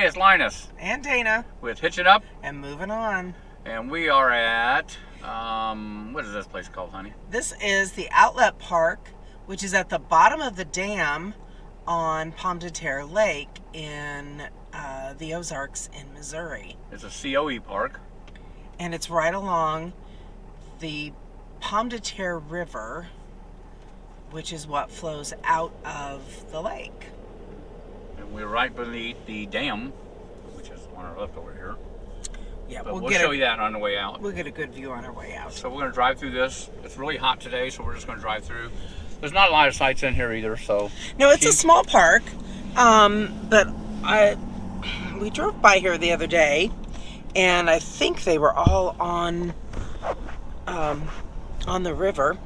Hey, it's Linus. And Dana. With Hitching Up. And Moving On. And we are at, what is this place called, honey? This is the Outlet Park, which is at the bottom of the dam on Pomme De Terre Lake in the Ozarks in Missouri. It's a COE park. And it's right along the Pomme De Terre River, which is what flows out of the lake. And we're right beneath the dam, which is on our left over here. Yeah, but we'll show you that on the way out. We'll get a good view on our way out. So we're going to drive through this. It's really hot today, so we're just going to drive through. There's not a lot of sights in here either, so... No, it's a small park, but we drove by here the other day, and I think they were all on the river.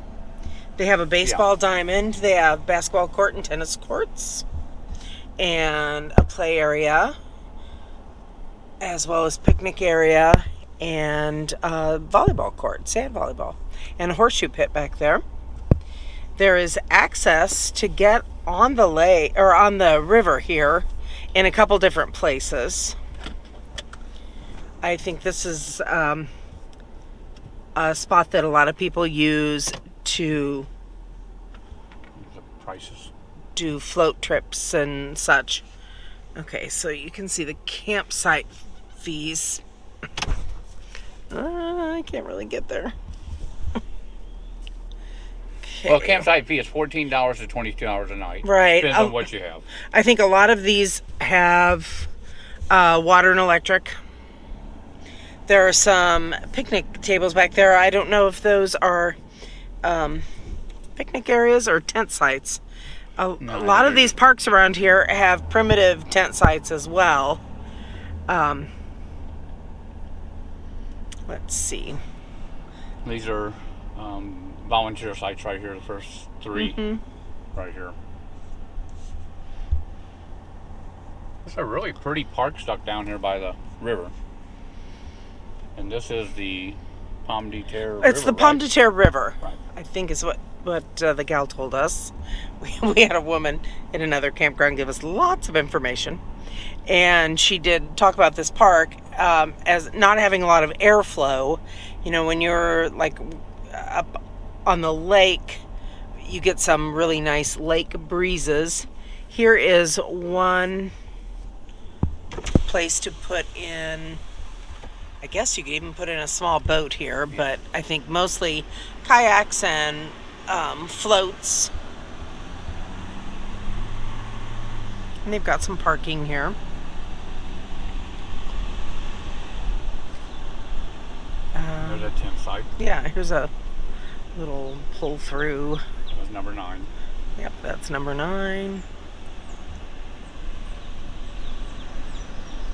They have a baseball diamond, they have basketball court and tennis courts, and a play area, as well as picnic area, and a volleyball court, sand volleyball, and a horseshoe pit back there. There is access to get on the lake, or on the river here, in a couple different places. I think this is a spot that a lot of people use to do float trips and such. Okay, so you can see the campsite fees. I can't really get there. Okay. Well, campsite fee is $14 to $22 a night. Right. Depends on what you have. I think a lot of these have water and electric. There are some picnic tables back there. I don't know if those are picnic areas or tent sites. A lot of these parks around here have primitive tent sites as well. Let's see. These are volunteer sites right here, the first three right here. There's a really pretty park stuck down here by the river. And this is the Pomme De Terre River. It's the Pomme De Terre River, right. I think is what the gal told us. We had a woman in another campground give us lots of information. And she did talk about this park as not having a lot of airflow. You know, when you're like up on the lake, you get some really nice lake breezes. Here is one place to put in, I guess you could even put in a small boat here, but I think mostly kayaks and floats. And they've got some parking here. There's a tent site. Yeah, here's a little pull through. That's number 9. Yep, that's number 9.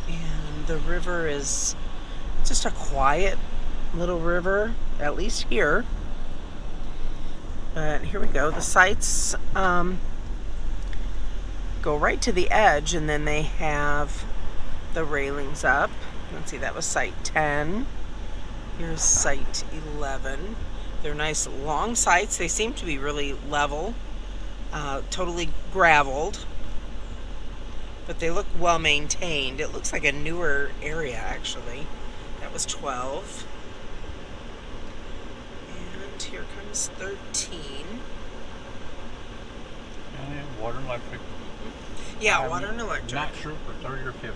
And the river is just a quiet little river, at least here. But here we go. The sites go right to the edge, and then they have the railings up. Let's see, that was site 10. Here's site 11. They're nice long sites. They seem to be really level, totally graveled, but they look well maintained. It looks like a newer area, actually. That was 12. And here comes 13. And water and electric. Yeah, water and electric. Not sure for 30 or 50.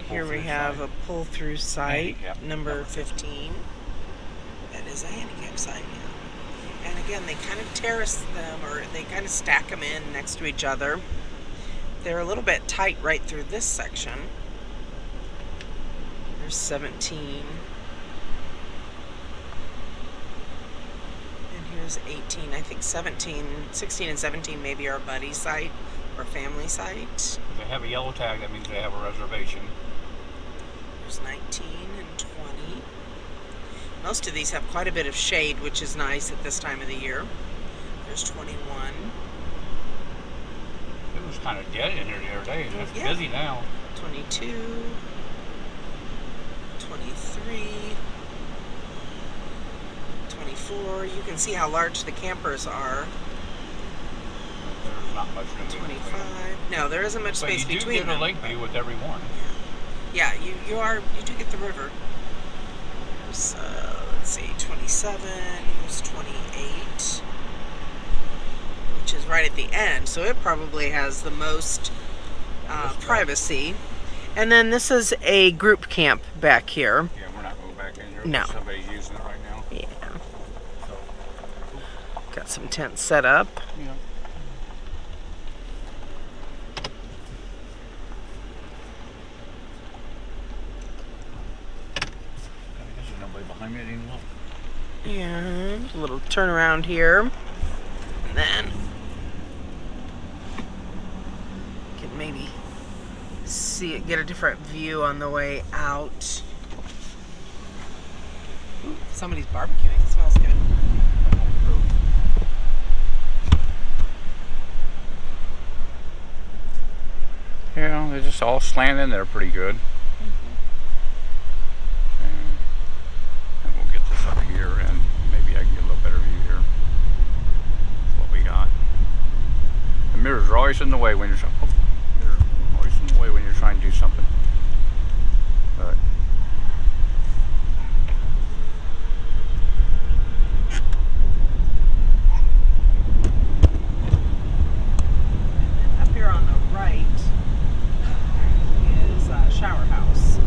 Here we have a pull-through site, number 15. That is a handicap site, yeah. And again, they kind of terrace them, or they kind of stack them in next to each other. They're a little bit tight right through this section. There's 17. And here's 18. I think 16 and 17 maybe are a buddy site or family site. If they have a yellow tag, that means they have a reservation. There's 19 and 20. Most of these have quite a bit of shade, which is nice at this time of the year. There's 21. It was kind of dead in here the other day, and it's busy now. 22. 23. 24. You can see how large the campers are. There's not much room. 25. No, there isn't much space between them. But you do get a lake view with every one. Yeah, you do get the river. So let's see, 27. Here's 28, which is right at the end. So it probably has the most privacy. And then this is a group camp back here. Yeah, we're not going back in here. No. Somebody's using it right now. Yeah. So, Got some tents set up. yeah. I guess there's nobody behind me. I didn't look. And a little turnaround here. And then you can maybe see it, get a different view on the way out. Ooh, somebody's barbecuing. It smells good. Yeah, they're just all slanted in there pretty good. And we'll get this up here, and maybe I can get a little better view here. That's what we got. The mirrors are always in the way when you're trying to do something. But Up here on the right is a shower house.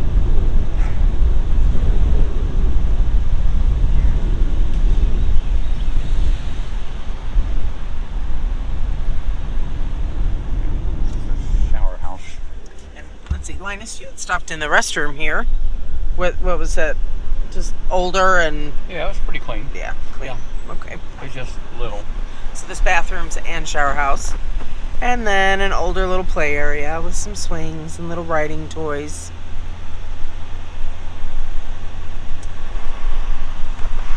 shower house. And let's see, Linus, you had stopped in the restroom here. What was that? Just older and Yeah, it was pretty clean. yeah, clean. Yeah. Okay. It's just little. So this bathroom's and shower house. And then an older little play area with some swings and little riding toys.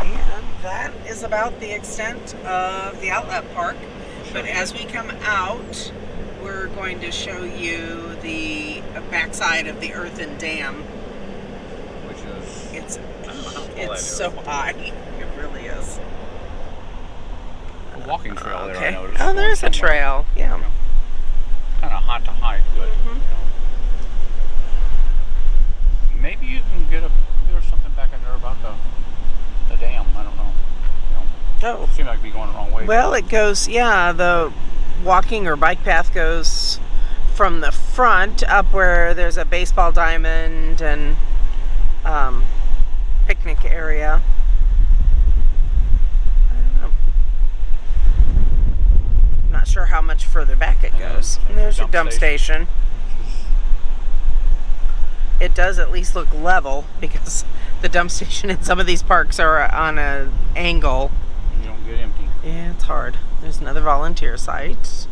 And that is about the extent of the Outlet Park. But as we come out, we're going to show you the backside of the earthen dam. Which is, I don't know how tall that It's is. so high. It really is. A walking trail there, I Okay. noticed. Oh, there's a trail. Yeah. Kind of hot to hike, but Mhm. you know. Maybe you can get there's something back in there about the dam. I don't know. You know, Oh. it seemed like it'd be going the wrong way. Well, it goes, yeah, the walking or bike path goes from the front up where there's a baseball diamond and picnic area. I don't know. I'm not sure how much further back it And goes. then And there's your dump station. It does at least look level because the dump station in some of these parks are on an angle. You don't get empty. Yeah, it's hard. There's another volunteer site.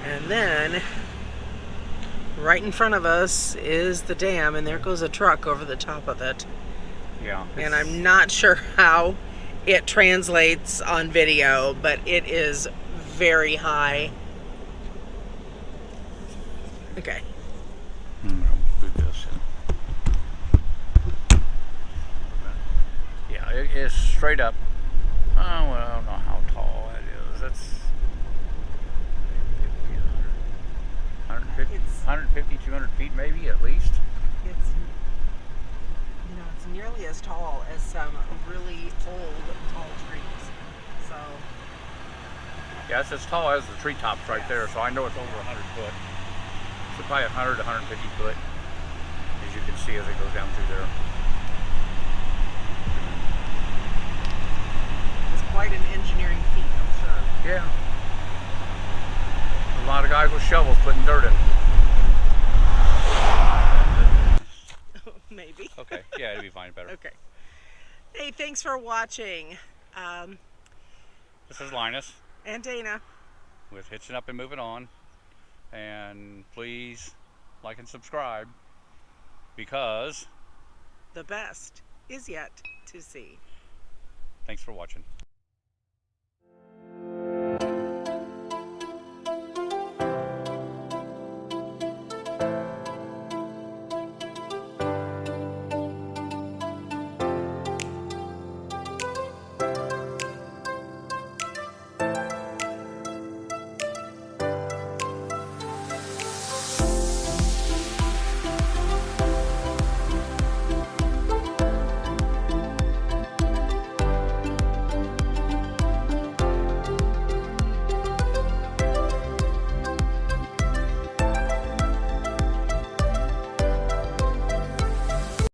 And then, right in front of us is the dam, and there goes a truck over the top of it. Yeah. And I'm not sure how it translates on video, but it is very high. Okay. I'll do this. Yeah, it is straight up. Oh, well, I don't know how tall that is. That's 150, 200 feet maybe at least. It's, it's nearly as tall as some really old tall trees. So, Yeah, it's as tall as the treetops right there, so I know it's over 100 foot. So probably 100 to 150 foot, as you can see as it goes down through there. it's quite an engineering feat, I'm sure. Yeah. A lot of guys with shovels putting dirt in. Maybe. Okay, yeah, it'll be fine, better. Okay. Hey, thanks for watching. This is Linus And Dana. with Hitching Up and Moving On. And please like and subscribe because The best is yet to see. thanks for watching.